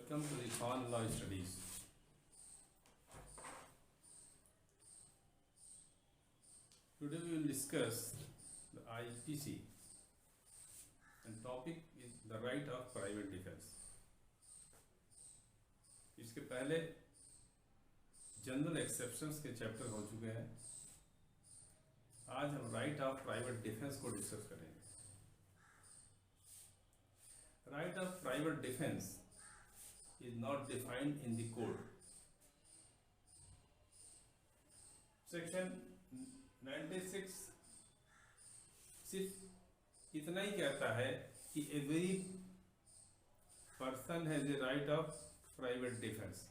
Welcome to the Khan Law Studies. Today we will discuss the ITC and topic is the right of private defense. इसके पहले general exceptions के chapter हो चुके हैं. आज हम राइट ऑफ प्राइवेट डिफेंस को डिस्कस करेंगे. Right of private defence is not defined in the code. Section 96 सिर्फ इतना ही कहता है कि every person has a right of private defense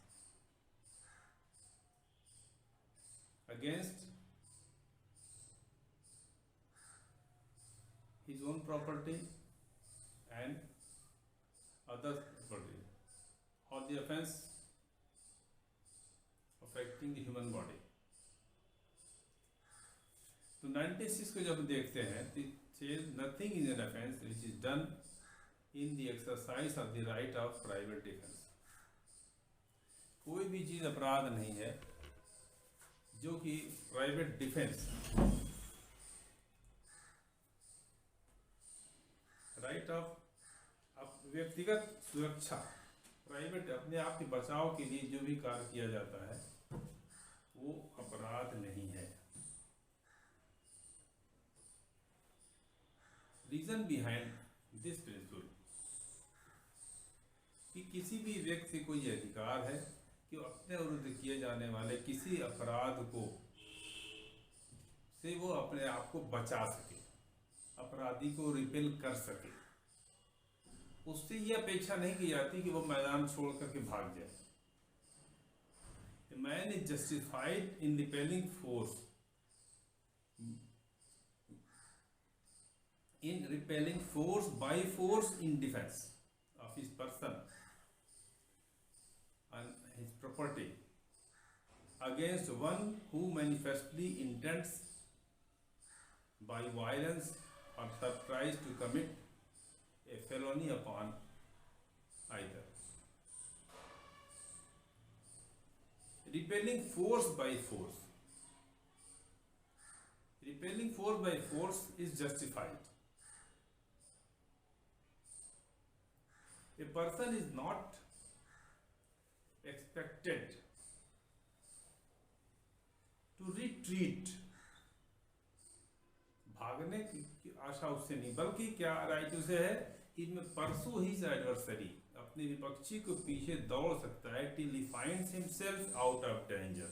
against his own property and other property or the offense affecting the human body. तो 96 को जब देखते हैं तो says nothing is an offense which is done in the exercise of the right of private defense. कोई भी चीज अपराध नहीं है जो कि प्राइवेट डिफेंस राइट ऑफ व्यक्तिगत सुरक्षा प्राइवेट अपने आप के बचाव के लिए जो भी कार्य किया जाता है वो अपराध नहीं है. रीजन बिहाइंड दिस प्रिंसिपल कि किसी भी व्यक्ति को यह अधिकार है कि वो अपने विरुद्ध किए जाने वाले किसी अपराध को से वो अपने आप को बचा सके, अपराधी को रिपेल कर सके. उससे ये अपेक्षा नहीं की जाती कि वो मैदान छोड़ करके भाग जाए. Man is justified in repelling force by force in defence of his person and his property against one who manifestly intends by violence or tries to commit a felony upon either. Repelling force by force. Repelling force by force is justified. A person is not expected to retreat. भागने की आशा उससे नहीं, बल्कि क्या right उसे है इनमें परसू ही adversary अपने विपक्षी को पीछे दौड़ सकता है till he finds himself out of danger.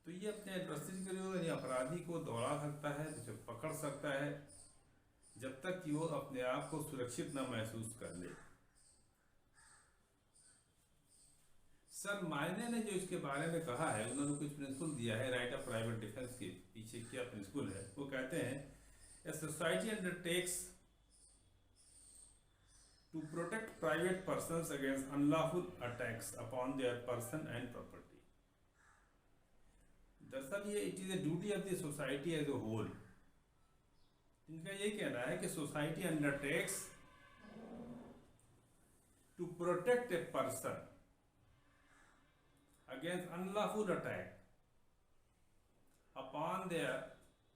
तो ये अपने एडवर्सरी के अपराधी को दौड़ा सकता है, उसे पकड़ सकता है जब तक कि वो अपने आप को सुरक्षित न महसूस कर ले. सर मायने ने जो इसके बारे में कहा है, उन्होंने कुछ प्रिंसिपल दिया है राइट ऑफ प्राइवेट डिफेंस के पीछे क्या प्रिंसिपल है. वो कहते हैं a society undertakes to protect private persons against unlawful attacks upon their person and property. दरअसल ये it is a duty of the society as a whole. इनका ये कहना है कि society undertakes to protect a person against unlawful attack upon their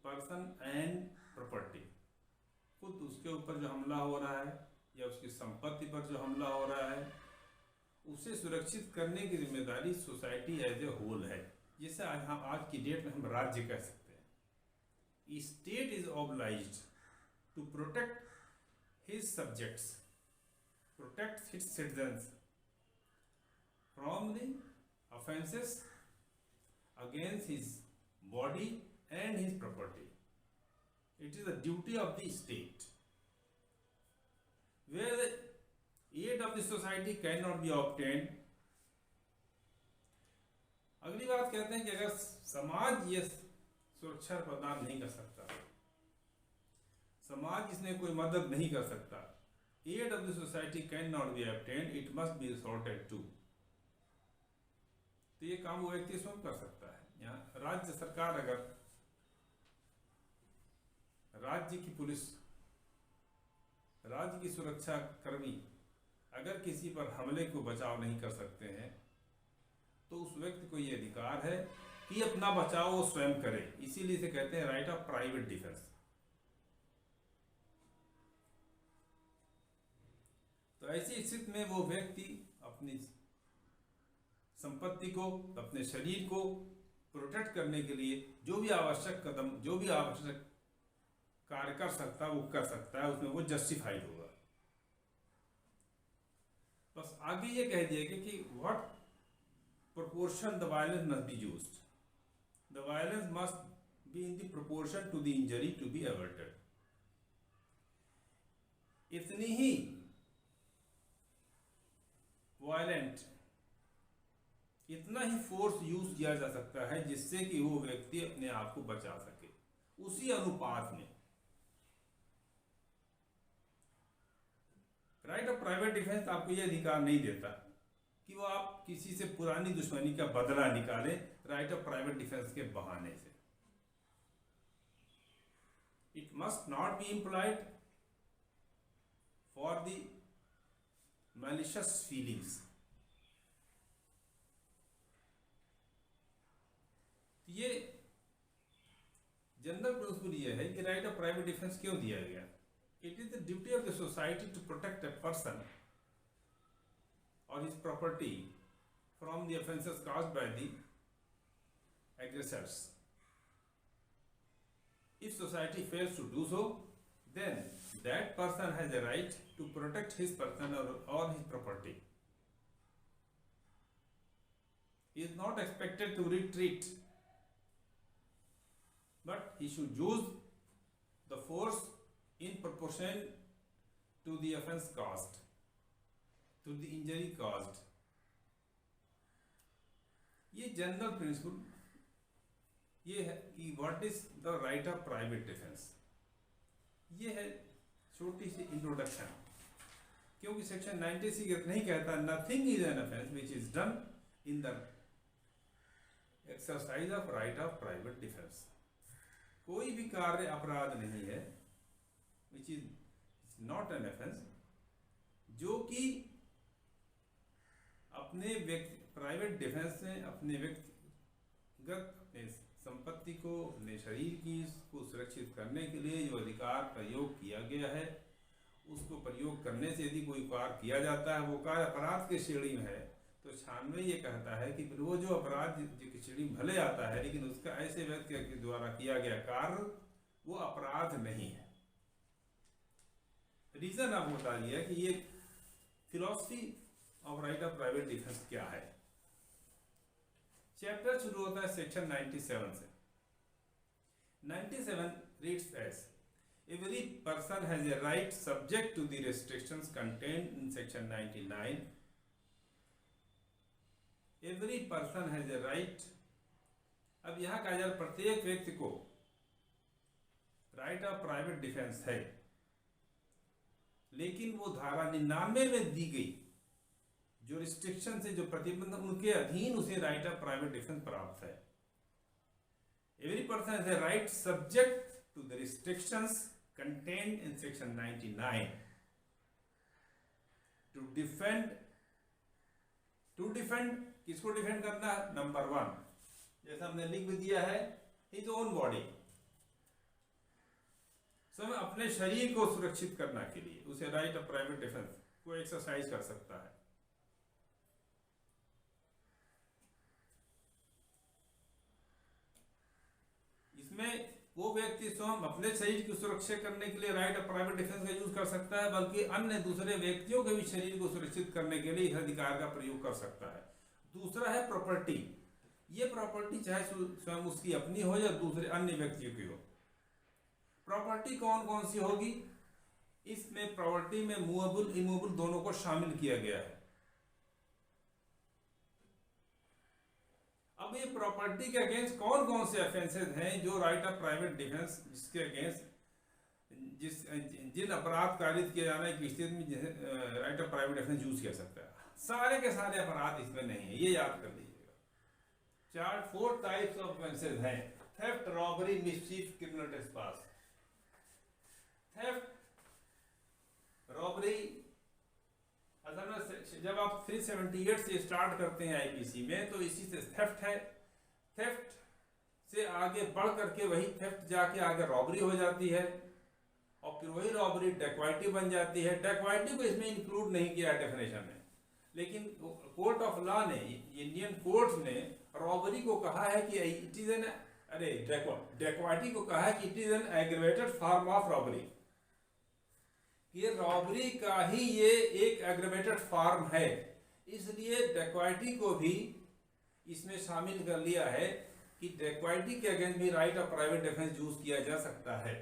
person and property. खुद उसके ऊपर जो हमला हो रहा है या उसकी संपत्ति पर जो हमला हो रहा है उसे सुरक्षित करने की जिम्मेदारी सोसाइटी एज ए होल है. जिसे आज की डेट में हम राज्य कह सकते हैं. State is obliged to protect his subjects, protect his citizens from the offenses against his body and his property. It is the duty of the state. Where the aid of the society cannot be obtained. अगली बात कहते हैं कि अगर समाज ये सुरक्षा प्रदान नहीं कर सकता, समाज इसमें कोई मदद नहीं कर सकता, aid of the society cannot be obtained, it must be resorted to. तो ये काम वो व्यक्ति स्वयं कर सकता है. यहाँ राज्य सरकार अगर राज्य की पुलिस राज्य की सुरक्षा कर्मी अगर किसी पर हमले को बचाव नहीं कर सकते हैं तो उस व्यक्ति को ये अधिकार है कि अपना बचाव वो स्वयं करे। इसीलिए इसे कहते हैं राइट ऑफ प्राइवेट डिफेंस। तो ऐसी स्थिति में वो व्यक्ति अपनी संपत्ति को, अपने शरीर को प्रोटेक्ट करने के लिए जो भी आवश्यक कदम, जो भी आवश्यक कार्य कर सकता है वो कर सकता है, उसमें वो जस्टिफाइड होगा। बस आगे ये कह दिया गया कि what proportion the violence must be used. The violence must be in the proportion to the injury to be averted. इतनी ही वायलेंट, इतना ही फोर्स यूज किया जा सकता है जिससे कि वो व्यक्ति अपने आप को बचा सके, उसी अनुपात में। राइट ऑफ प्राइवेट डिफेंस आपको यह अधिकार नहीं देता कि वो आप किसी से पुरानी दुश्मनी का बदला निकालें राइट ऑफ प्राइवेट डिफेंस के बहाने से। It must not be employed for the malicious feelings। ये जनरल प्रिंसिपल ये है कि राइट ऑफ प्राइवेट डिफेंस क्यों दिया गया। It is the duty of the society to protect a person or his property from the offences caused by the aggressors. If society fails to do so, then that person has a right to protect his person or his property. He is not expected to retreat, but he should use the force in proportion to the offense caused, to the injury caused। ये general principle ये है कि what is the right of private defence. ये है छोटी सी introduction, क्योंकि section 96 नहीं कहता nothing is an offence which is done in the exercise of right of private defence. कोई भी कार्य अपराध नहीं है which is not an offence जो कि अपने व्यक्ति प्राइवेट डिफेंस से अपने व्यक्तिगत संपत्ति को, अपने शरीर की को सुरक्षित करने के लिए जो अधिकार प्रयोग किया गया है उसको प्रयोग करने से यदि कोई कार्य किया जाता है वो कार्य अपराध के श्रेणी में है तो 96 ये कहता है कि फिर वो जो अपराध की श्रेणी भले आता है लेकिन उसका ऐसे व्यक्ति के द्वारा किया गया कार्य वो अपराध नहीं है। रीजन आपको बता दिया कि ये philosophy of right of private defence क्या है। चैप्टर शुरू होता है सेक्शन 97 से। 97 reads as every person has a right subject to the restrictions contained in section 99। Every person has a right. अब यहां कहा जाए प्रत्येक व्यक्ति को राइट ऑफ प्राइवेट डिफेंस है, लेकिन वो धारा 99 में दी गई जो रिस्ट्रिक्शन से, जो प्रतिबंध, उनके अधीन उसे राइट ऑफ प्राइवेट डिफेंस प्राप्त है। Every person has a right subject to the restrictions contained in section 99 to defend. To defend किसको डिफेंड करना है? नंबर 1 जैसा हमने लिख भी दिया है हिज ओन बॉडी। सब अपने शरीर को सुरक्षित करने के लिए उसे राइट ऑफ प्राइवेट डिफेंस को एक्सरसाइज कर सकता है। इसमें वो व्यक्ति स्वयं अपने शरीर की सुरक्षा करने के लिए राइट ऑफ प्राइवेट डिफेंस का यूज कर सकता है, बल्कि अन्य दूसरे व्यक्तियों के भी शरीर को सुरक्षित करने के लिए इस अधिकार का प्रयोग कर सकता है। दूसरा है प्रॉपर्टी। ये प्रॉपर्टी चाहे स्वयं उसकी अपनी हो या दूसरे अन्य व्यक्तियों की हो। प्रॉपर्टी कौन कौन सी होगी? इसमें प्रॉपर्टी में मूवेबल इमूवेबल दोनों को शामिल किया गया है। अब ये प्रॉपर्टी के अगेंस्ट कौन कौन से ऑफेंसेस हैं जो राइट ऑफ प्राइवेट डिफेंस जिसके अगेंस्ट जिन अपराध कारित किए जाने की स्थिति में right of private defence use किया सकता है। सारे के सारे अपराध इसमें नहीं है, ये याद कर लीजिएगा। 4 टाइप्स ऑफ ऑफेंसेस हैं: theft, robbery, mischief, criminal trespass. Theft robbery असल में जब आप 378 से स्टार्ट करते हैं आईपीसी में, तो इसी से थेफ्ट है, थेफ्ट से आगे बढ़ करके वही थेफ्ट जाके आगे रॉबरी हो जाती है, और फिर वही रॉबरी डकैती बन जाती है। डकैती को इसमें इंक्लूड नहीं किया है डेफिनेशन में, लेकिन कोर्ट ऑफ लॉ ने, इंडियन कोर्ट ने रॉबरी को कहा है कि इट इज एन, डकैती को कहा है कि it is an aggravated form of robbery. ये रॉबरी का ही ये एक एग्रीवेटेड फॉर्म है, इसलिए डकैती को भी इसमें शामिल कर लिया है कि डकैती के अगेंस्ट भी right of private defence use किया जा सकता है।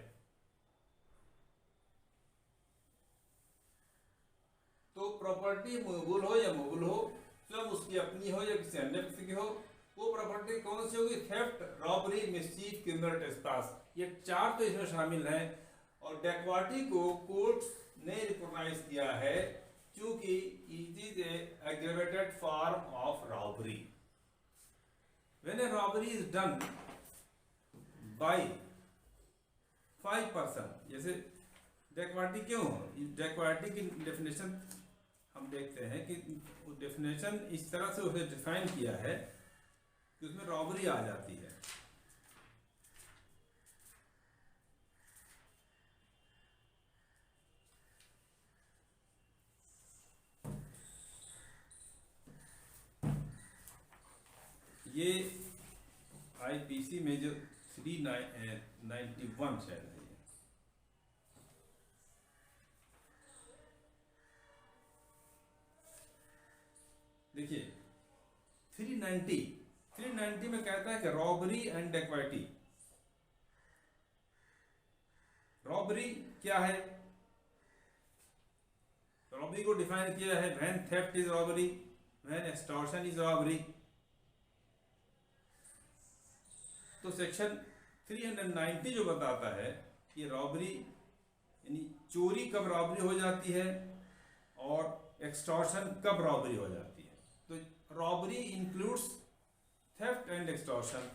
तो प्रॉपर्टी मूवेबल हो या मूवेबल हो, सब उसकी अपनी हो या किसी अन्य व्यक्ति की हो, वो प्रॉपर्टी कौन सी होगी? Theft, robbery, mischief, criminal trespass, ये चार तो इसमें शामिल हैं। और डकैती को कोर्ट ने रिकॉग्नाइज किया है क्योंकि it is aggravated form of robbery. When A robbery is done by 5 person, जैसे डकैती क्यों हो, डकैती की डेफिनेशन हम देखते हैं कि डेफिनेशन इस तरह से उसे डिफाइन किया है कि उसमें रॉबरी आ जाती है। ये आईपीसी में जो 391 शायद है, देखिए 390 में कहता है कि रॉबरी एंड डकैती। रॉबरी क्या है? रॉबरी को डिफाइन किया है, when theft is robbery, when extortion is robbery. तो सेक्शन 390 जो बताता है कि रॉबरी यानी चोरी कब रॉबरी हो जाती है और एक्सटॉर्शन कब रॉबरी हो जाती है। तो robbery includes theft and extortion.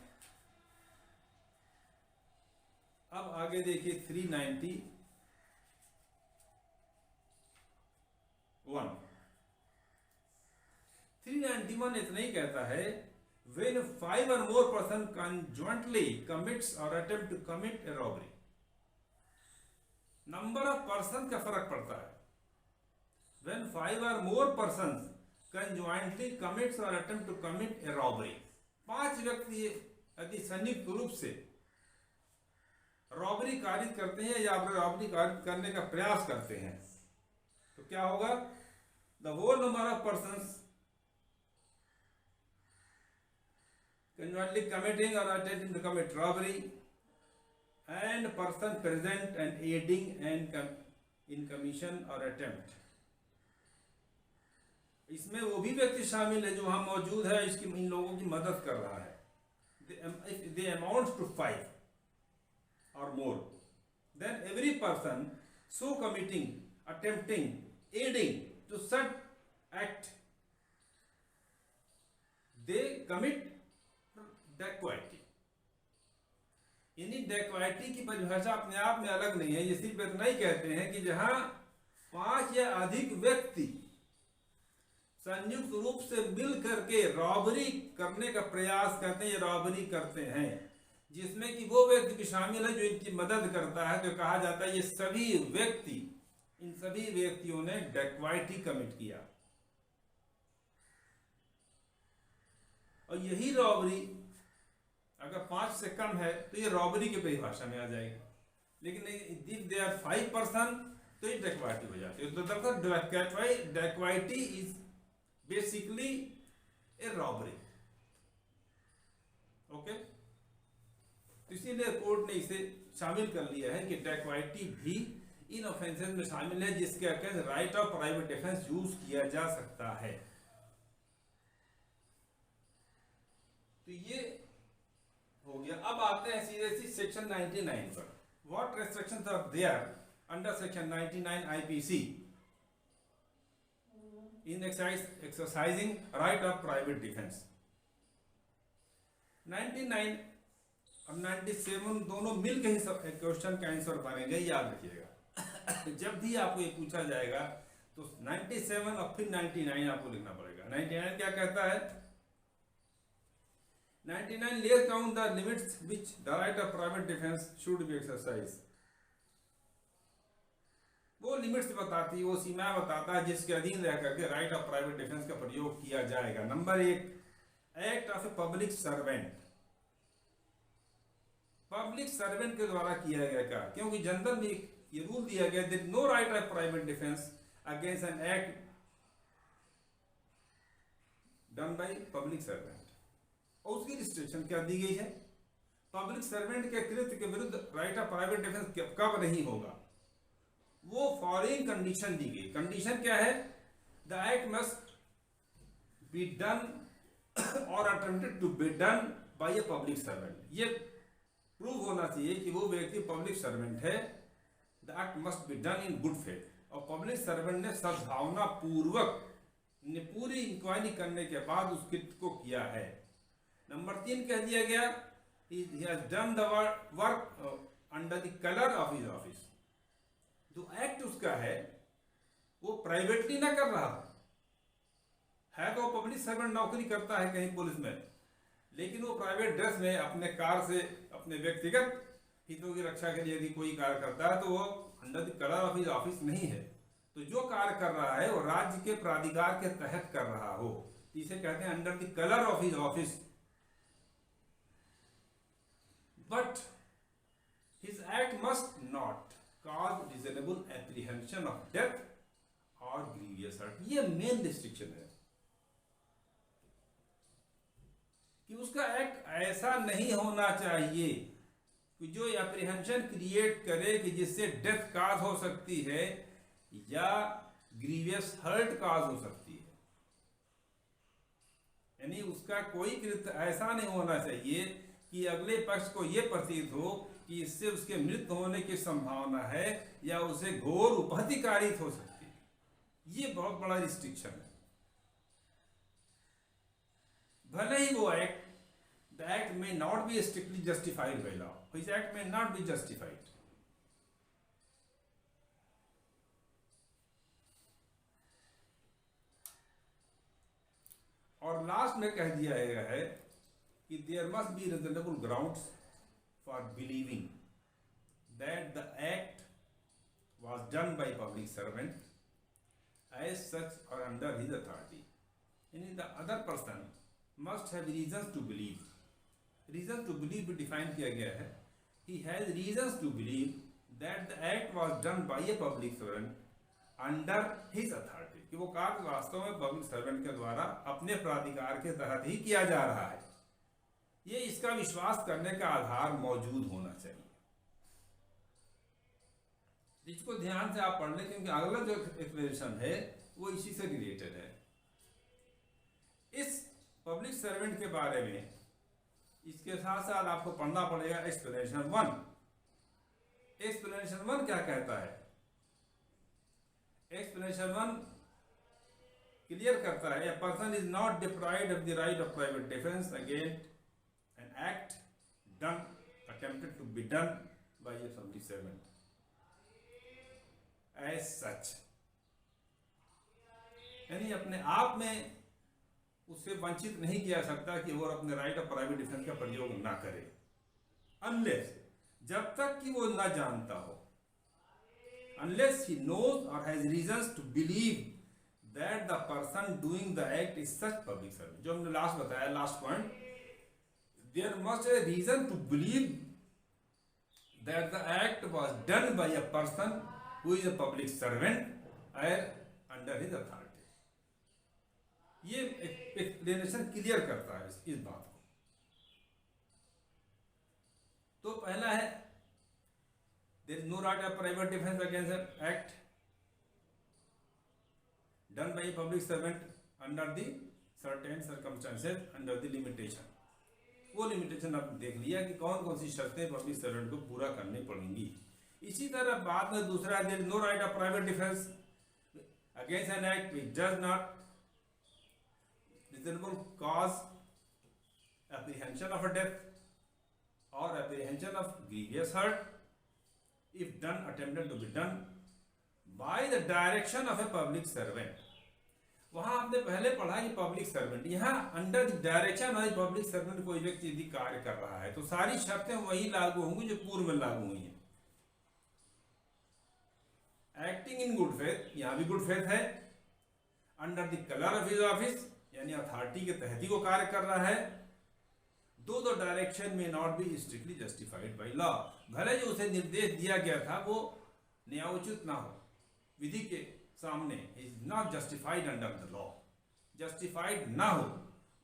अब आगे देखिए 391 इतना ही कहता है, when 5 or more person conjointly commits or attempt to commit a robbery। Number of person का फर्क पड़ता है। when 5 or more persons conjointly commits or attempt to commit a robbery, 5 व्यक्ति यदि संयुक्त रूप से रॉबरी कारित करते हैं या रॉबरी कारित करने का प्रयास करते हैं, तो क्या होगा? The whole number of persons conjointly committing or attempting to commit robbery and person present and aiding and in commission or attempt। इसमें वो भी व्यक्ति शामिल है जो वहां मौजूद है, इसकी इन लोगों की मदद कर रहा है। If they amount to 5 or more, then every person so committing, attempting, aiding to such act, they commit डकैती। यानी डकैती की परिभाषा अपने आप में अलग नहीं है, ये सिर्फ इतना ही कहते हैं कि जहां 5 या अधिक व्यक्ति संयुक्त रूप से मिल करके रॉबरी करने का प्रयास करते हैं या रॉबरी करते हैं, जिसमें कि वो व्यक्ति भी शामिल है जो इनकी मदद करता है, तो कहा जाता है ये सभी व्यक्ति, इन सभी व्यक्तियों ने डकैती कमिट किया। और यही रॉबरी अगर 5 से कम है तो ये रॉबरी की परिभाषा में आ जाएगी, लेकिन इफ दे आर 5 पर्सन तो ये डकैती हो जाती है। तो डकैती is basically A robbery. Okay, तो इसीलिए कोर्ट ने इसे शामिल कर लिया है कि डकैती भी इन ऑफेंसेस में शामिल है जिसके against right of private defence use किया जा सकता है। तो ये हो गया। अब आते हैं सीधे सेक्शन 99 पर। What restrictions are there under section 99 IPC in exercising right of private defence. 99 और 97 दोनों मिलकर ही क्वेश्चन का आंसर करेंगे, याद रखिएगा। जब भी आपको ये पूछा जाएगा तो 97 और फिर 99 आपको लिखना पड़ेगा। 99 क्या कहता है? 99 less down the limits which the right of private defence should be exercise. वो लिमिट्स बताती है, वो सीमाएं बताता है जिसके अधीन रह करके राइट ऑफ प्राइवेट डिफेंस का प्रयोग किया जाएगा। Number 1, act of A public servant. Public servant के द्वारा किया गया क्या? क्योंकि जनरल में ये रूल दिया गया that no right of private defence against an act done by public servant. और उसकी रिस्ट्रिक्शन क्या दी गई है? पब्लिक सर्वेंट के कृत्य के विरुद्ध राइट ऑफ प्राइवेट डिफेंस कब नहीं होगा, वो फॉलोइंग कंडीशन दी गई। कंडीशन क्या है? The act must be done और attempted to be done by a public servant. ये प्रूव होना चाहिए कि वो व्यक्ति पब्लिक सर्वेंट है। The act must be done in good faith, और पब्लिक सर्वेंट ने सद्भावना पूर्वक पूरी इंक्वायरी करने के बाद उस कृत्य को किया है। नंबर 3 कह दिया गया he has done the work under the color of his office। जो एक्ट उसका है वो प्राइवेटली ना कर रहा है, तो पब्लिक सर्वेंट नौकरी करता है कहीं पुलिस में, लेकिन वो प्राइवेट ड्रेस में अपने कार से अपने व्यक्तिगत हितों की रक्षा के लिए यदि कोई कार्य करता है तो वो under the colour of his office नहीं है। तो जो कार्य कर रहा है वो राज्य के प्राधिकार के तहत कर रहा हो, इसे कहते हैं under the colour of his office. But his act must not cause reasonable apprehension of death और ग्रीवियस हर्ट। ये मेन रिस्ट्रिक्शन है कि उसका एक्ट ऐसा नहीं होना चाहिए कि जो एप्रीहेंशन क्रिएट करे कि जिससे डेथ काज हो सकती है या ग्रीवियस हर्ट काज हो सकती है। यानी उसका कोई कृत्य ऐसा नहीं होना चाहिए कि अगले पक्ष को यह प्रतीत हो कि इससे उसके मृत्यु होने की संभावना है या उसे घोर उपहति कारित हो सकती है। ये बहुत बड़ा रिस्ट्रिक्शन है। भले ही वो act the act may not be strictly justified by law, which act may not be justified। और लास्ट में कह दिया गया है कि there must be reasonable grounds for believing that the act was done by public servant as such or under his authority। यानी the other person must have reasons to believe। Reason to believe भी define किया गया है। He has reasons to believe that the act was done by a public servant under his authority, कि वो कार्य वास्तव में पब्लिक सर्वेंट के द्वारा अपने प्राधिकार के तहत ही किया जा रहा है। ये इसका विश्वास करने का आधार मौजूद होना चाहिए। इसको ध्यान से आप पढ़ लें क्योंकि अगला जो एक्सप्लेनेशन है वो इसी से रिलेटेड है। इस पब्लिक सर्वेंट के बारे में इसके साथ साथ आपको पढ़ना पड़ेगा एक्सप्लेनेशन 1। एक्सप्लेनेशन 1 क्या कहता है? एक्सप्लेनेशन 1 क्लियर करता है, a person is not deprived of the right of private defence against an act done attempted to be done by a public servant as such. यानी अपने आप में उससे वंचित नहीं किया सकता कि वो अपने राइट ऑफ प्राइवेट डिफेंस का प्रयोग ना करे, अनलेस, जब तक कि वो ना जानता हो, अनलेस ही नोज और has reasons to believe that the person doing the act is such public servant. जो हमने लास्ट बताया, last point, there must a reason to believe that the act was done by a person who is a public servant under his authority. ये explanation clear करता है इस बात को। तो पहला है there is no right of private defence against an act done by public servant under the certain circumstances under the limitation. वो लिमिटेशन आपने देख लिया कि कौन कौन सी शर्तें पब्लिक सर्वेंट को पूरा करनी पड़ेंगी। इसी तरह बाद में दूसरा, there is no right of private defence against an act which does not reasonable cause apprehension of a death or apprehension of grievous hurt if done attempted to be done by the direction of A public servant. वहां आपने पहले पढ़ा कि public servant, यहाँ under the direction of public servant कोई व्यक्ति यदि कार्य कर रहा है तो सारी शर्तें वही लागू होंगी जो पूर्व में लागू हुई हैं। एक्टिंग इन गुड फेथ, यहां भी गुड फेथ है। Under the colour of his office, यानी अथॉरिटी के तहत ही वो कार्य कर रहा है। दो द डायरेक्शन में not be strictly justified by law, भले जो उसे निर्देश दिया गया था वो न्यायोचित ना हो, विधि के सामने is not justified under the law, justified ना हो,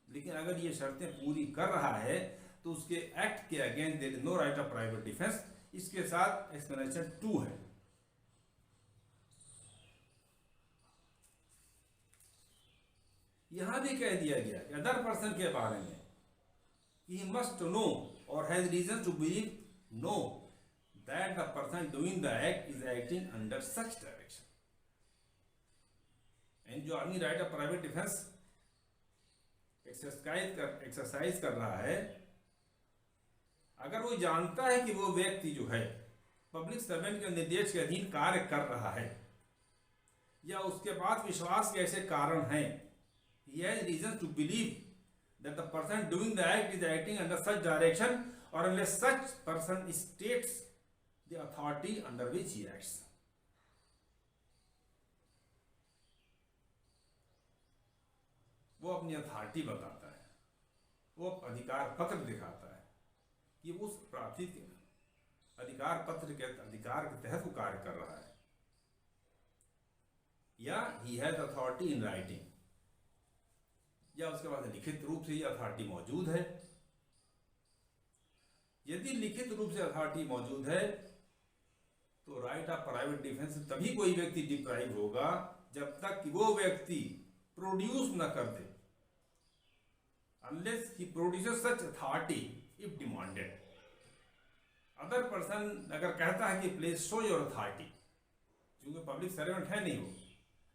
लेकिन अगर ये शर्तें पूरी कर रहा है तो उसके एक्ट के against there is no right of private defence. इसके साथ एक्सप्लेनेशन 2 है। यहां भी कह दिया गया कि अदर पर्सन के बारे में he must know or has reason to believe know that the person doing the act is acting under such direction। And जो आदमी right of private defence exercise कर रहा है, अगर वो जानता है कि वो व्यक्ति जो है पब्लिक सर्वेंट के निर्देश के अधीन कार्य कर रहा है या उसके पास विश्वास के ऐसे कारण हैं, he has reason to believe that the person doing the act is acting under such direction or unless such person states the authority under which he acts। वो अपनी अथॉरिटी बताता है, वो अधिकार पत्र दिखाता है कि वो उस प्राप्त अधिकार पत्र के अधिकार के तहत वो कार्य कर रहा है, या he has authority in writing, या उसके पास लिखित रूप से ये अथॉरिटी मौजूद है। यदि लिखित रूप से अथॉरिटी मौजूद है तो राइट ऑफ प्राइवेट डिफेंस तभी कोई व्यक्ति डिप्राइव होगा जब तक कि वो व्यक्ति प्रोड्यूस न कर दे, unless he produces such authority if demanded. Other person अगर कहता है कि प्लीज शो योर अथॉरिटी, क्योंकि पब्लिक सर्वेंट है नहीं वो,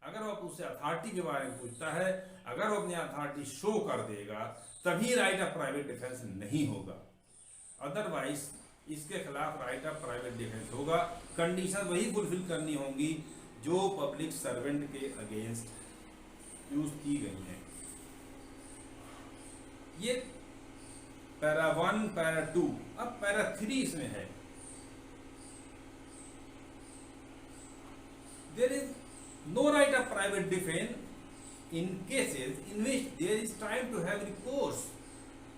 अगर वो उससे अथॉरिटी के बारे में पूछता है, अगर वो अपनी अथॉरिटी शो कर देगा तभी राइट ऑफ प्राइवेट डिफेंस नहीं होगा, अदरवाइज इसके खिलाफ राइट ऑफ प्राइवेट डिफेंस होगा। कंडीशन वही फुलफिल करनी होंगी जो पब्लिक सर्वेंट के अगेंस्ट यूज की गई हैं। ये पैरा 1 पैरा 2, अब पैरा 3 इसमें है। There is no right of private defense in cases in which there is time to have recourse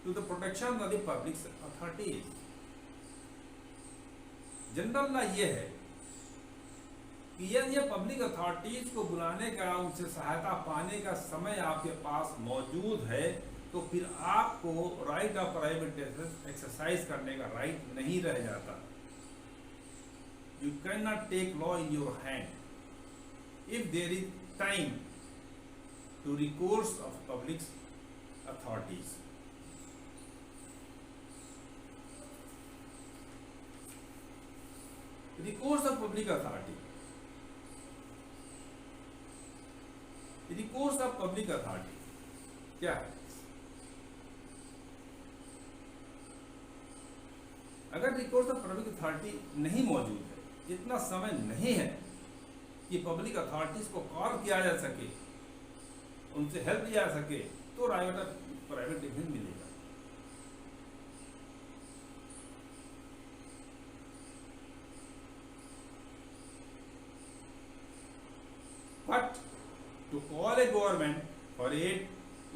to the protection of the public authorities। General law ये है कि यदि पब्लिक अथॉरिटीज को बुलाने का, उनसे सहायता पाने का समय आपके पास मौजूद है तो फिर आपको right of private defence exercise करने का राइट नहीं रह जाता। You can not take law in your hand if there is time to recourse of public authorities। recourse of public authority, recourse of public authority क्या है? अगर recourse of public authority नहीं मौजूद है, इतना समय नहीं है कि पब्लिक अथॉरिटीज को कॉल किया जा सके, उनसे हेल्प लिया जा सके, तो राइट ऑफ प्राइवेट डिफेंस मिलेगा। But to call a government for aid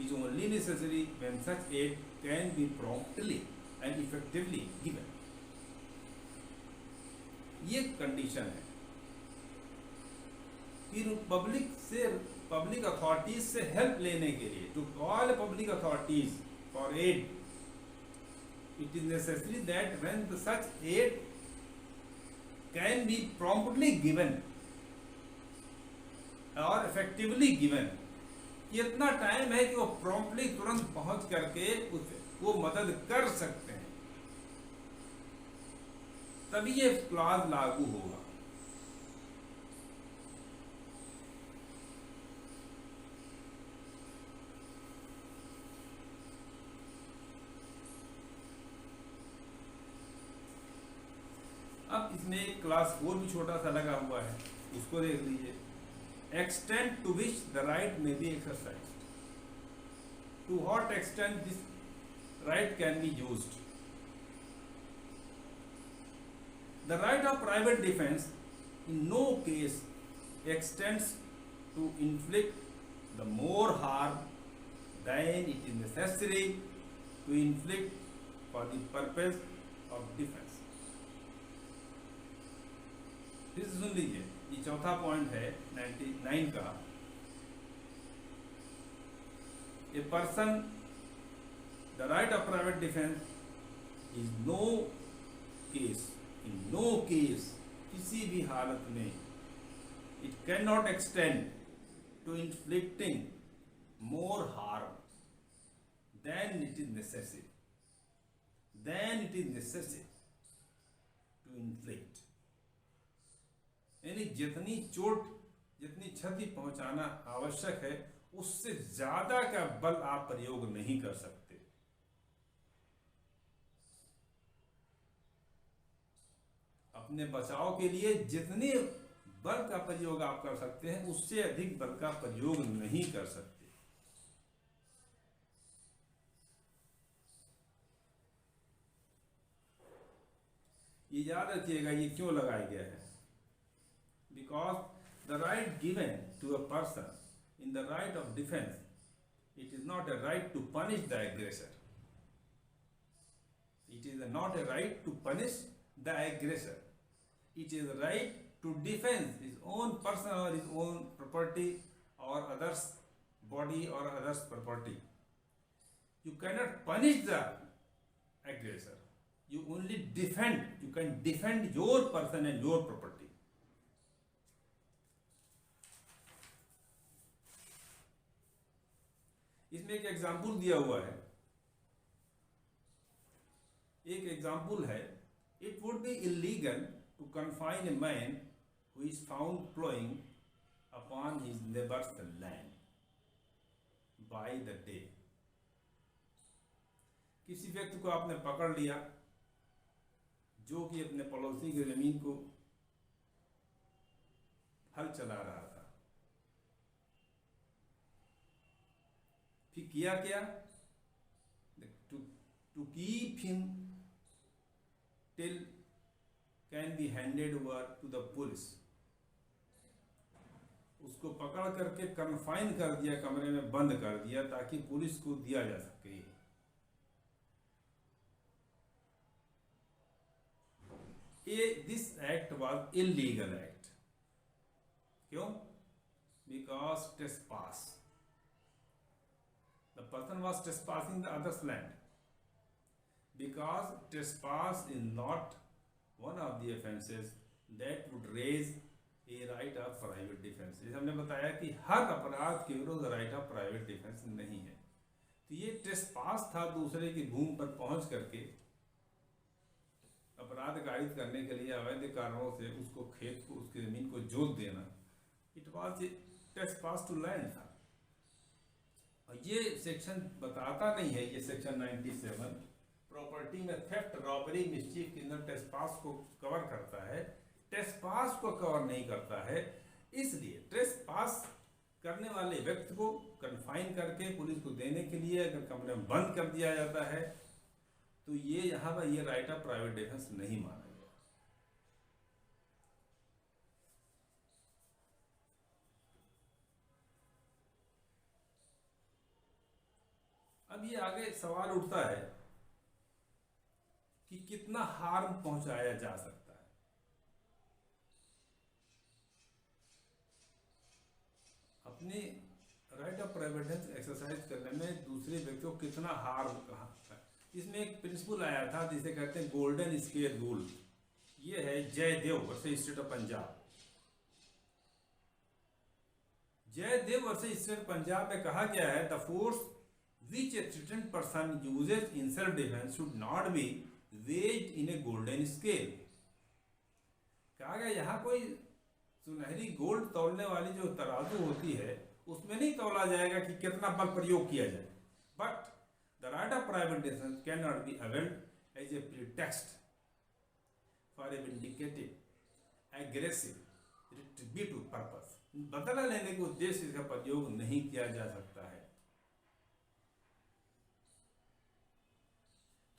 is only necessary when such aid can be promptly and effectively given. ये कंडीशन है। फिर पब्लिक अथॉरिटीज से हेल्प लेने के लिए, to call public authorities for aid, it is necessary that when such aid can be promptly given और effectively given. इतना time है कि वो प्रॉम्प्टली तुरंत पहुंच करके वो मदद कर सकते हैं, तभी ये क्लॉज लागू होगा। अब इसमें क्लास 4 भी छोटा सा लगा हुआ है। उसको देख लीजिए। Extent to which the right may be exercise, to what extent this right can be used. The right of private defense in no case extends to inflict the more harm than it is necessary to inflict for the purpose of defense। फिर से सुन लीजिए, ये चौथा point है 99 का। A person, the right of private defense is no case, in no case, किसी भी हालत में, it cannot extend to inflicting more harm than it is necessary, to inflict, यानी जितनी चोट, जितनी क्षति पहुंचाना आवश्यक है, उससे ज्यादा का बल आप प्रयोग नहीं कर सकते। अपने बचाव के लिए जितने बल का प्रयोग आप कर सकते हैं, उससे अधिक बल का प्रयोग नहीं कर सकते। ये याद रखिएगा, ये क्यों लगाया गया है। Because the right given to a person in the right of defence, it is not a right to punish the aggressor, it is not a right to punish the aggressor, it is a right to defend his own person or his own property or others body or others property. You cannot punish the aggressor, you only defend, you can defend your person and your property। इसमें एक example दिया हुआ है, एक example है, it would be illegal to confine a man who is found plowing upon his neighbor's land by the day। किसी व्यक्ति को आपने पकड़ लिया जो कि अपने पड़ोसी की जमीन को हल चला रहा था, फिर किया क्या, to keep him till can be handed over to the police, उसको पकड़ करके कन्फाइन कर दिया, कमरे में बंद कर दिया ताकि पुलिस को दिया जा सके। This act was illegal act. क्यों? Because trespass, the person was trespassing the others land, because trespass is not one of the offenses that would raise a right of private defense। जैसे हमने बताया कि हर अपराध के विरुद्ध राइट ऑफ प्राइवेट डिफेंस नहीं है। तो ये ट्रेसपास था, दूसरे की भूमि पर पहुंच करके अपराध कारित करने के लिए अवैध कारणों से उसको खेत को, उसकी जमीन को जोत देना, it was a trespass to land था। और ये सेक्शन बताता नहीं है, ये सेक्शन 97 प्रॉपर्टी में थेफ्ट, रॉबरी, मिस्चीफ के अंदर ट्रेसपास को कवर करता है, ट्रेसपास को कवर नहीं करता है। इसलिए ट्रेसपास करने वाले व्यक्ति को कन्फाइन करके पुलिस को देने के लिए अगर कमरे में बंद कर दिया जाता है तो ये यहाँ पर ये राइट ऑफ प्राइवेट डिफेंस नहीं माना गया। अब ये आगे सवाल उठता है कि कितना हार्म पहुंचाया जा सकता है। अपने right of private defence exercise करने में दूसरे व्यक्ति को कितना हार्म कहा। इसमें एक प्रिंसिपल आया था जिसे कहते हैं गोल्डन स्केयर रूल। ये है Jaidev versus state of Punjab. Jaidev versus state Punjab में कहा गया है, the force which a threatened person uses in self defense should not be weighed in a golden scale। कहा गया यहाँ कोई सुनहरी गोल्ड तौलने वाली जो तराजू होती है उसमें नहीं तौला जाएगा कि कितना बल प्रयोग किया जाए, but the right of private defence can not be availed as a pretext for a vindictive, aggressive retributive purpose, बदला लेने के उद्देश्य इसका प्रयोग नहीं किया जा सकता है।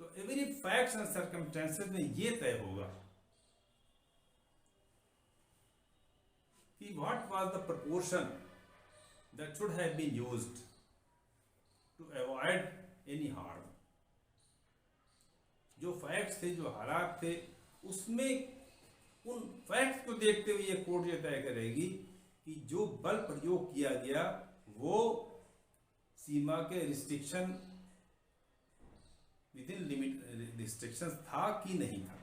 तो एवरी फैक्ट्स एंड सर्कमस्टेंसेस में ये तय होगा कि what was the proportion that should have been used to avoid any harm. जो फैक्ट्स थे, जो हालात थे, उसमें उन फैक्ट्स को देखते हुए ये कोर्ट ये तय करेगी कि जो बल प्रयोग किया गया वो सीमा के restriction, with in limit restrictions था कि नहीं था।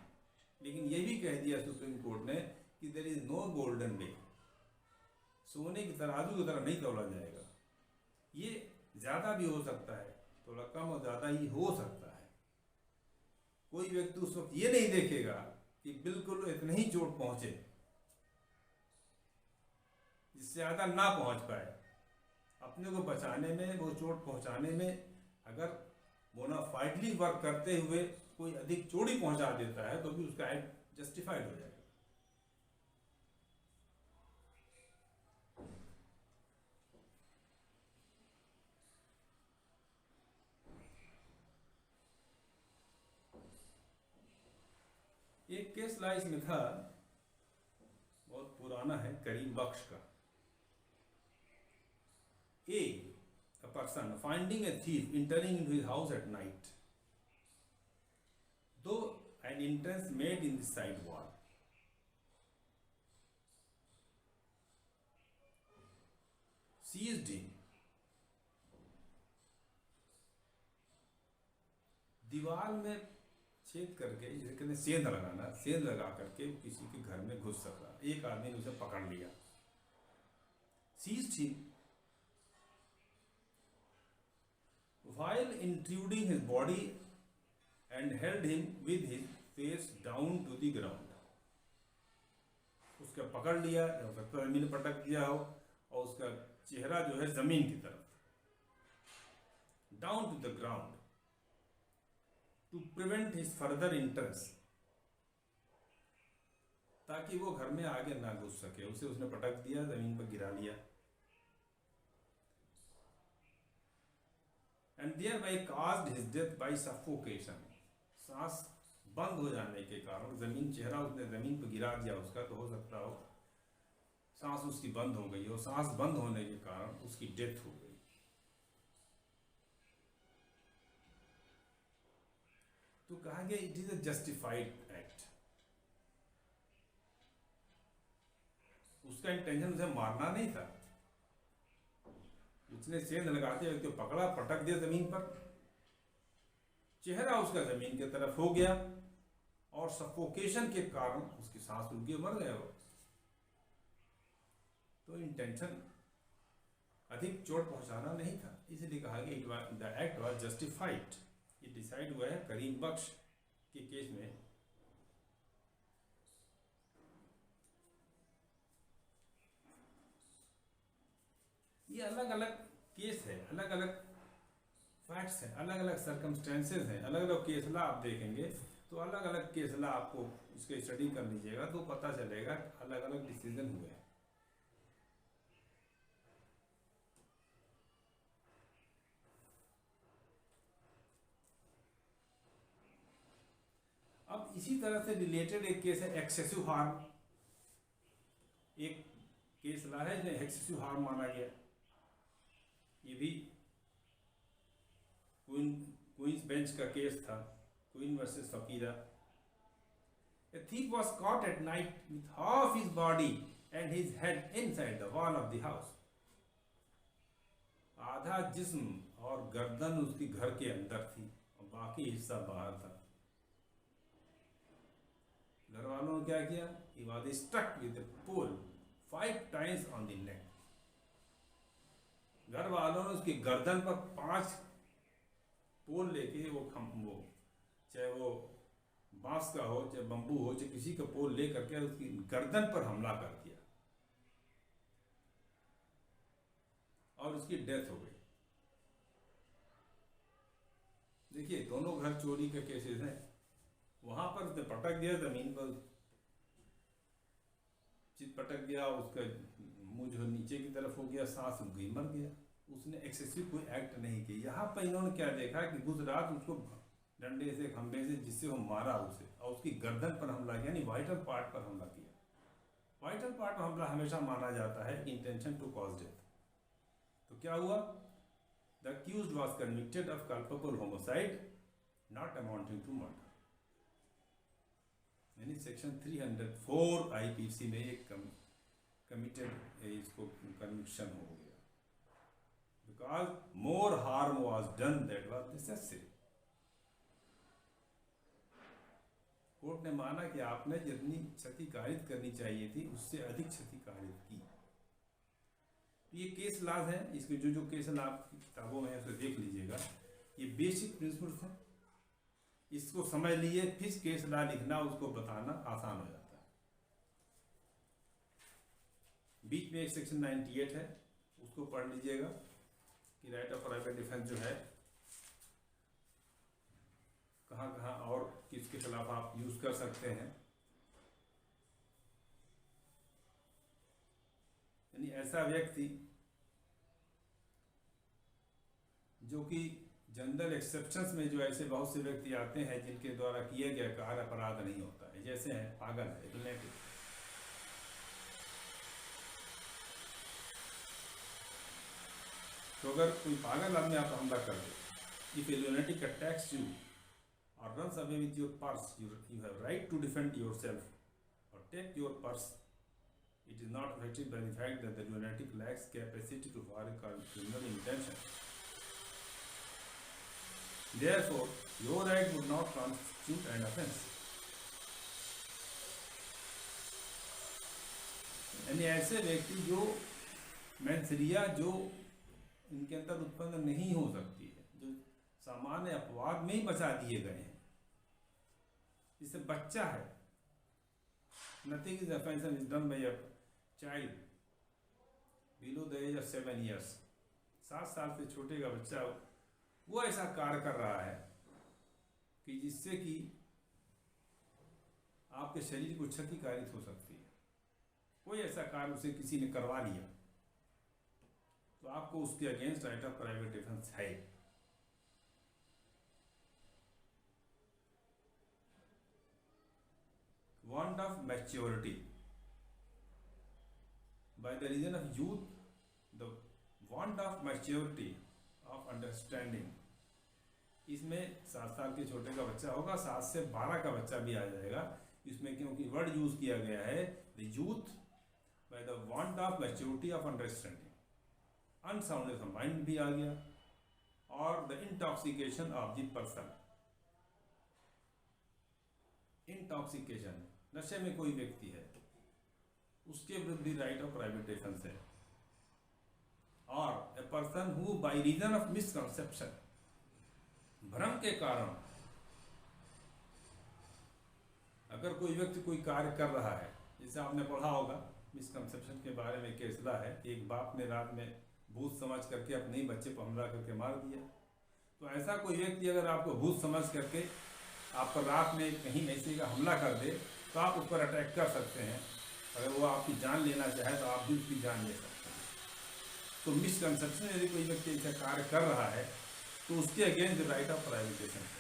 लेकिन ये भी कह दिया सुप्रीम कोर्ट ने कि देयर इज नो गोल्डन वे, सोने की तराजू की तरह नहीं तोला जाएगा। ये ज्यादा भी हो सकता है, थोड़ा कम और ज्यादा ही हो सकता है। कोई व्यक्ति उस वक्त ये नहीं देखेगा कि बिल्कुल इतने ही चोट पहुंचे, जिससे ज्यादा ना पहुंच पाए। अपने को बचाने में, वो चोट पहुंचाने में अगर बोनाफाइडली वर्क करते हुए कोई अधिक चोट पहुंचा देता है तो भी उसका एक्ट जस्टिफाइड हो जाएगा। एक केस ला इसमें था, बहुत पुराना है, करीम बख्श का। A person finding a thief entering into his house at night, though an entrance made in the side wall, seized him, दीवार में छेद करके, जिसे कहते हैं सेंध लगाना, सेंध लगा करके किसी के घर में घुस सका। एक आदमी ने उसे पकड़ लिया, seized him while intruding his body and held him with his face down to the ground। उसका पकड़ लिया, हो सकता है जमीन में पटक दिया हो, और उसका चेहरा जो है जमीन की तरफ, down to the ground, to prevent his further entrance, ताकि वो घर में आगे ना घुस सके। उसे उसने पटक दिया, जमीन पर गिरा लिया। And thereby caused his death by suffocation। सांस बंद हो जाने के कारण, जमीन, चेहरा उसने जमीन पर गिरा दिया उसका, तो हो सकता हो सांस उसकी बंद हो गई, और सांस बंद होने के कारण उसकी डेथ हो गई। तो कहा गया it is a justified act. उसका इंटेंशन उसे मारना नहीं था। उसने सेंध लगाते हुए पकड़ा, पटक दिया जमीन पर, चेहरा उसका जमीन की तरफ हो गया, और सफोकेशन के कारण उसकी सांस रुक गई, मर गया वो। तो इंटेंशन अधिक चोट पहुंचाना नहीं था, इसलिए कहा गया द एक्ट वाज जस्टिफाइड। ये डिसाइड हुआ है करीम बख्श के केस में। ये अलग अलग केस है, अलग अलग फैक्ट्स हैं, अलग अलग सर्कमस्टेंसेस हैं, अलग अलग केस ला आप देखेंगे तो अलग अलग केस ला आपको इसके स्टडी कर लीजिएगा तो पता चलेगा अलग अलग डिसीजन हुए हैं। अब इसी तरह से रिलेटेड एक केस है एक्सेसिव हार्म। एक केस ला है जिसमें एक्सेसिव हार्म माना गया। ये भी क्वींस बेंच का केस था, queen versus Fakira. A thief was caught at night with half his body and his head inside the wall of the house। आधा जिस्म और गर्दन उसकी घर के अंदर थी और बाकी हिस्सा बाहर था। घर वालों ने क्या किया? He was struck with a pole 5 times on the neck। घर वालों ने उसकी गर्दन पर 5 पोल लेके, वो चाहे वो बांस का हो, चाहे बंबू हो, चाहे किसी का पोल ले करके उसकी गर्दन पर हमला कर दिया और उसकी डेथ हो गई। देखिए दोनों घर चोरी के केसेस हैं। वहां पर उसने पटक दिया जमीन पर, चित पटक गया, उसका मुंह जो नीचे की तरफ हो गया, सांस रुक गई, मर गया। उसने एक्सेसिव कोई एक्ट नहीं किया। यहाँ पर इन्होंने क्या देखा कि गुजरात उसको डंडे से, खंबे से, जिससे वो मारा उसे, और उसकी गर्दन पर हमला किया, यानी वाइटल पार्ट पर हमला किया। वाइटल पार्ट पर हमला हमेशा माना जाता है इंटेंशन टू कॉज डेथ। तो क्या हुआ? The accused was convicted of culpable homicide not amounting to murder, यानी सेक्शन 304 आईपीसी में एक कमिटेड इसको कन्विक्शन हो गया, because more harm was done that was necessary. Court ने माना कि आपने जितनी क्षति कारित करनी चाहिए थी उससे अधिक क्षति कारित की। ये केस लॉज है, इसके जो केस लॉ आपकी किताबों में है उसे देख लीजिएगा। ये बेसिक प्रिंसिपल्स हैं, इसको समझ लिए, फिर केस लॉ लिखना, उसको बताना आसान हो जाता है। बीच में एक सेक्शन 98 है, उसको पढ़ लीजिएगा कि राइट ऑफ प्राइवेट डिफेंस जो है कहाँ कहाँ और किसके खिलाफ आप यूज कर सकते हैं। यानी ऐसा व्यक्ति जो कि जनरल एक्सेप्शंस में जो ऐसे बहुत से व्यक्ति आते हैं जिनके द्वारा किया गया कार्य अपराध नहीं होता है, जैसे हैं पागल है, लुनेटिक। तो अगर कोई पागल आदमी आप हमला कर दे, if a lunatic attacks you or runs away with your purse, you have right to defend yourself or take your purse. It is not affected by the fact that the lunatic lacks capacity to fire criminal intention. Therefore, your right would not constitute an offence. यानी ऐसे व्यक्ति जो मैंसरिया जो इनके अंदर उत्पन्न नहीं हो सकती है, जो सामान्य अपवाद में ही बचा दिए गए हैं, जैसे बच्चा है, nothing is offense is done by a child below the age of 7 years, 7 साल से छोटे का बच्चा वो ऐसा कार्य कर रहा है कि जिससे कि आपके शरीर को क्षति कारित हो सकती है। कोई ऐसा कार्य उसे किसी ने करवा लिया तो आपको उसके against right of private defence है। Want of maturity, by the reason of youth, the want of maturity of understanding, इसमें 7 साल के छोटे का बच्चा होगा, 7 से 12 का बच्चा भी आ जाएगा इसमें, क्योंकि वर्ड यूज किया गया है the youth by the want of maturity of understanding, unsoundness of mind भी आ गया, और the intoxication of the person. Intoxication, नशे में कोई व्यक्ति है, उसके विरुद्ध भी राइट ऑफ प्राइवेट डिफेंस है। और a person who by reason of misconception, भ्रम के कारण, अगर कोई व्यक्ति कोई कार्य कर रहा है, जैसे आपने पढ़ा होगा मिसकंसेप्शन के बारे में, केसला है कि एक बाप ने रात में भूत समझ करके अपने ही बच्चे पर हमला करके मार दिया। तो ऐसा कोई व्यक्ति अगर आपको भूत समझ करके आप पर रात में कहीं ऐसे का हमला कर दे तो आप उस पर अटैक कर सकते हैं। अगर वो आपकी जान लेना चाहे तो आप भी उसकी जान ले सकते हैं। तो मिसकंसेप्शन यदि कोई व्यक्ति ऐसा कार्य कर रहा है तो उसके अगेंस्ट राइट ऑफ प्राइवेटेशन है।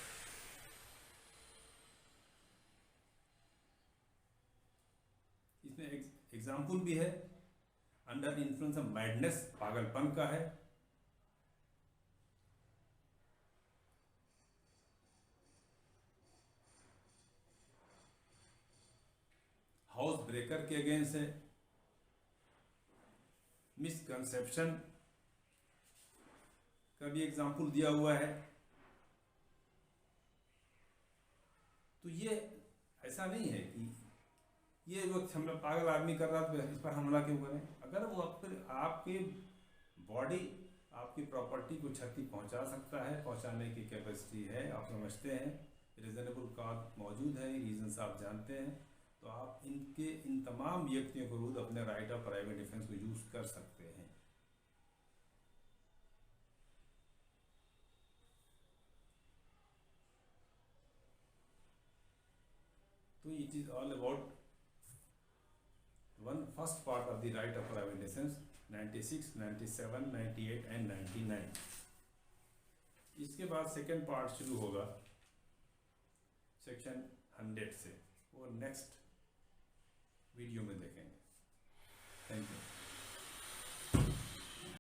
इसमें एग्जाम्पल भी है, अंडर इन्फ्लुएंस ऑफ मैडनेस, पागलपन का है, हाउस ब्रेकर के अगेंस्ट है, मिसकंसेप्शन का भी एग्जाम्पल दिया हुआ है। तो ये ऐसा नहीं है कि ये वक्त हमला पागल आदमी कर रहा तो इस पर हमला क्यों करें। अगर वो आपके बॉडी, आपकी प्रॉपर्टी को क्षति पहुंचा सकता है, पहुंचाने की कैपेसिटी है, आप समझते हैं, रीजनेबल कॉज मौजूद है, रीजंस आप जानते हैं, तो आप इन तमाम व्यक्तियों को विरुद्ध अपने राइट ऑफ प्राइवेट डिफेंस को यूज कर सकते हैं। तो it is all about one first part of the right of private Nations 96, 97, 98 and 99। इसके बाद सेकेंड पार्ट शुरू होगा सेक्शन 100 से, वो नेक्स्ट